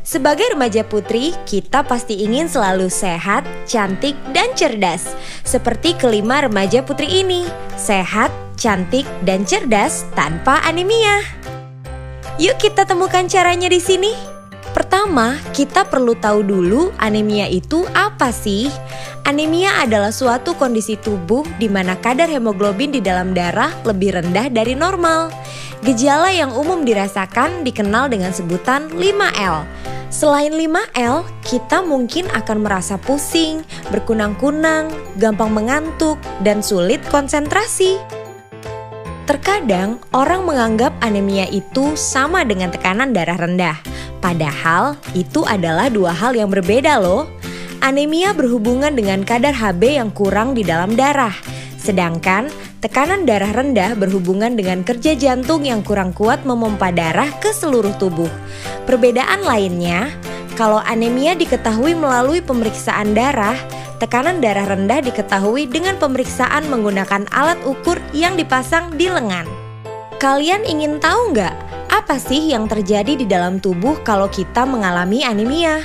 Sebagai remaja putri, kita pasti ingin selalu sehat, cantik, dan cerdas. Seperti kelima remaja putri ini, sehat, cantik, dan cerdas tanpa anemia. Yuk kita temukan caranya di sini. Pertama, kita perlu tahu dulu anemia itu apa sih? Anemia adalah suatu kondisi tubuh di mana kadar hemoglobin di dalam darah lebih rendah dari normal. Gejala yang umum dirasakan dikenal dengan sebutan 5L. Selain 5L, kita mungkin akan merasa pusing, berkunang-kunang, gampang mengantuk, dan sulit konsentrasi. Terkadang, orang menganggap anemia itu sama dengan tekanan darah rendah. Padahal, itu adalah dua hal yang berbeda loh. Anemia berhubungan dengan kadar Hb yang kurang di dalam darah. Sedangkan, tekanan darah rendah berhubungan dengan kerja jantung yang kurang kuat memompa darah ke seluruh tubuh. Perbedaan lainnya, kalau anemia diketahui melalui pemeriksaan darah, tekanan darah rendah diketahui dengan pemeriksaan menggunakan alat ukur yang dipasang di lengan. Kalian ingin tahu nggak apa sih yang terjadi di dalam tubuh kalau kita mengalami anemia?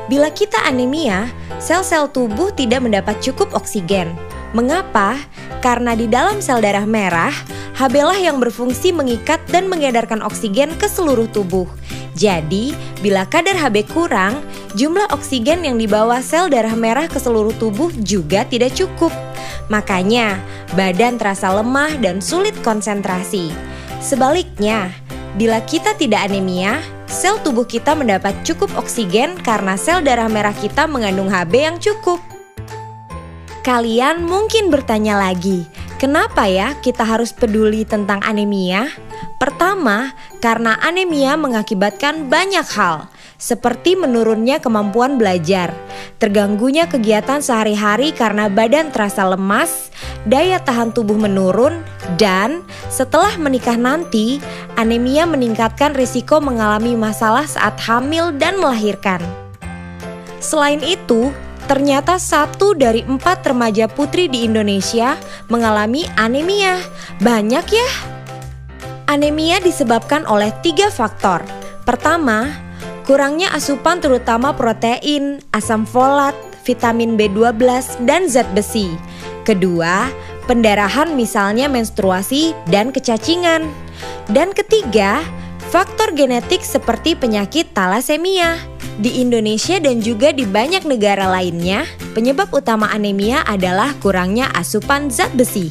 Bila kita anemia, sel-sel tubuh tidak mendapat cukup oksigen. Mengapa? Karena di dalam sel darah merah, Hb lah yang berfungsi mengikat dan mengedarkan oksigen ke seluruh tubuh. Jadi, bila kadar Hb kurang, jumlah oksigen yang dibawa sel darah merah ke seluruh tubuh juga tidak cukup. Makanya, badan terasa lemah dan sulit konsentrasi. Sebaliknya, bila kita tidak anemia, sel tubuh kita mendapat cukup oksigen karena sel darah merah kita mengandung Hb yang cukup. Kalian mungkin bertanya lagi, kenapa ya kita harus peduli tentang anemia? Pertama, karena anemia mengakibatkan banyak hal, seperti menurunnya kemampuan belajar, terganggunya kegiatan sehari-hari karena badan terasa lemas, daya tahan tubuh menurun, dan setelah menikah nanti, anemia meningkatkan risiko mengalami masalah saat hamil dan melahirkan. Selain itu, ternyata 1 dari 4 remaja putri di Indonesia mengalami anemia. Banyak ya? Anemia disebabkan oleh 3 faktor. Pertama, kurangnya asupan terutama protein, asam folat, vitamin B12, dan zat besi. Kedua, pendarahan misalnya menstruasi dan kecacingan. Dan ketiga, faktor genetik seperti penyakit talasemia. Di Indonesia dan juga di banyak negara lainnya, penyebab utama anemia adalah kurangnya asupan zat besi.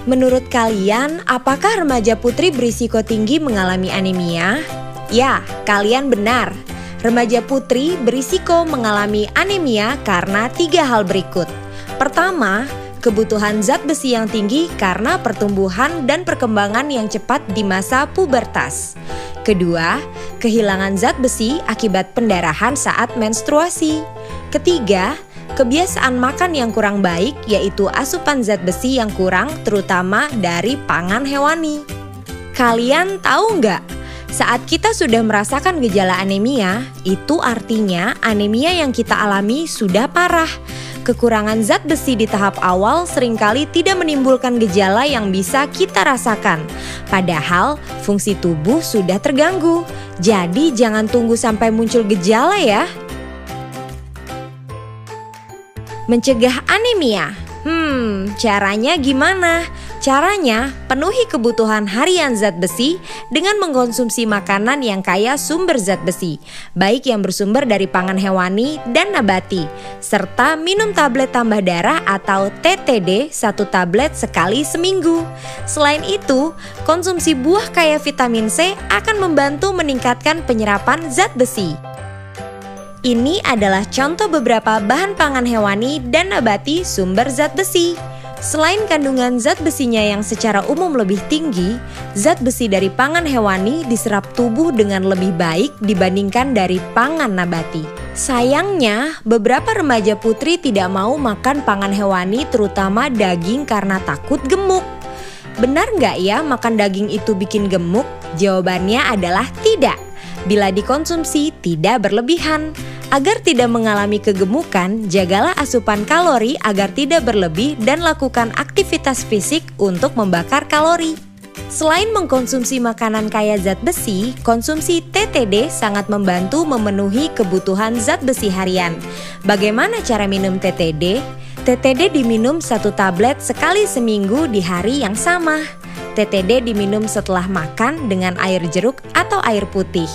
Menurut kalian, apakah remaja putri berisiko tinggi mengalami anemia? Ya, kalian benar. Remaja putri berisiko mengalami anemia karena 3 hal berikut. Pertama, kebutuhan zat besi yang tinggi karena pertumbuhan dan perkembangan yang cepat di masa pubertas. Kedua, kehilangan zat besi akibat pendarahan saat menstruasi. Ketiga, kebiasaan makan yang kurang baik, yaitu asupan zat besi yang kurang terutama dari pangan hewani. Kalian tahu nggak? Saat kita sudah merasakan gejala anemia, itu artinya anemia yang kita alami sudah parah. Kekurangan zat besi di tahap awal seringkali tidak menimbulkan gejala yang bisa kita rasakan. Padahal fungsi tubuh sudah terganggu. Jadi jangan tunggu sampai muncul gejala ya. Mencegah anemia. Caranya gimana? Caranya, penuhi kebutuhan harian zat besi dengan mengkonsumsi makanan yang kaya sumber zat besi, baik yang bersumber dari pangan hewani dan nabati, serta minum tablet tambah darah atau TTD 1 tablet sekali seminggu. Selain itu, konsumsi buah kaya vitamin C akan membantu meningkatkan penyerapan zat besi. Ini adalah contoh beberapa bahan pangan hewani dan nabati sumber zat besi. Selain kandungan zat besinya yang secara umum lebih tinggi, zat besi dari pangan hewani diserap tubuh dengan lebih baik dibandingkan dari pangan nabati. Sayangnya, beberapa remaja putri tidak mau makan pangan hewani terutama daging karena takut gemuk. Benar nggak ya makan daging itu bikin gemuk? Jawabannya adalah tidak. Bila dikonsumsi tidak berlebihan. Agar tidak mengalami kegemukan, jagalah asupan kalori agar tidak berlebih dan lakukan aktivitas fisik untuk membakar kalori. Selain mengkonsumsi makanan kaya zat besi, konsumsi TTD sangat membantu memenuhi kebutuhan zat besi harian. Bagaimana cara minum TTD? TTD diminum 1 tablet sekali seminggu di hari yang sama. TTD diminum setelah makan dengan air jeruk atau air putih.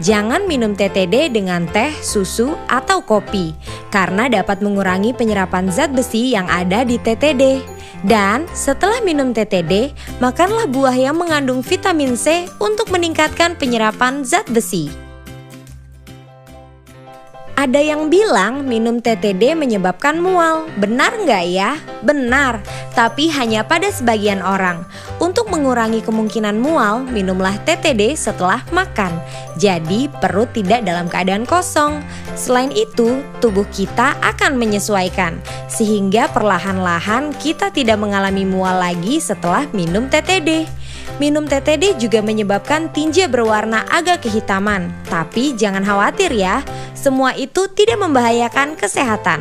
Jangan minum TTD dengan teh, susu, atau kopi, karena dapat mengurangi penyerapan zat besi yang ada di TTD. Dan setelah minum TTD, makanlah buah yang mengandung vitamin C untuk meningkatkan penyerapan zat besi. Ada yang bilang minum TTD menyebabkan mual. Benar nggak ya? Benar, tapi hanya pada sebagian orang. Untuk mengurangi kemungkinan mual, minumlah TTD setelah makan. Jadi perut tidak dalam keadaan kosong. Selain itu, tubuh kita akan menyesuaikan, sehingga perlahan-lahan kita tidak mengalami mual lagi setelah minum TTD. Minum TTD juga menyebabkan tinja berwarna agak kehitaman, tapi jangan khawatir ya, semua itu tidak membahayakan kesehatan.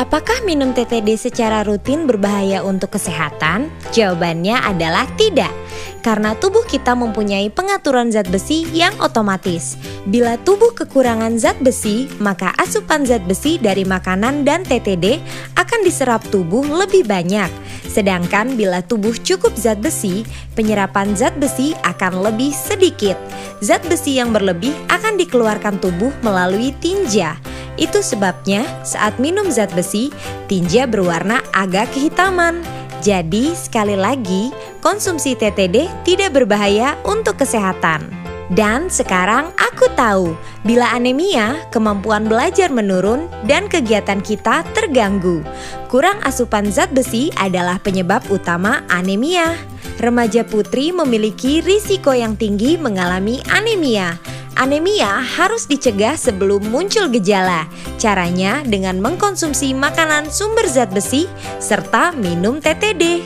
Apakah minum TTD secara rutin berbahaya untuk kesehatan? Jawabannya adalah tidak, karena tubuh kita mempunyai pengaturan zat besi yang otomatis. Bila tubuh kekurangan zat besi, maka asupan zat besi dari makanan dan TTD akan diserap tubuh lebih banyak. Sedangkan bila tubuh cukup zat besi, penyerapan zat besi akan lebih sedikit. Zat besi yang berlebih akan dikeluarkan tubuh melalui tinja. Itu sebabnya saat minum zat besi, tinja berwarna agak kehitaman. Jadi sekali lagi, konsumsi TTD tidak berbahaya untuk kesehatan. Dan sekarang aku tahu, bila anemia, kemampuan belajar menurun dan kegiatan kita terganggu. Kurang asupan zat besi adalah penyebab utama anemia. Remaja putri memiliki risiko yang tinggi mengalami anemia. Anemia harus dicegah sebelum muncul gejala. Caranya dengan mengkonsumsi makanan sumber zat besi serta minum TTD.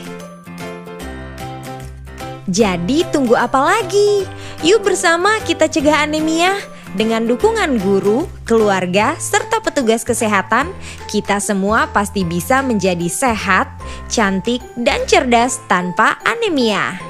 Jadi tunggu apa lagi? Yuk bersama kita cegah anemia. Dengan dukungan guru, keluarga, serta petugas kesehatan, kita semua pasti bisa menjadi sehat, cantik, dan cerdas tanpa anemia.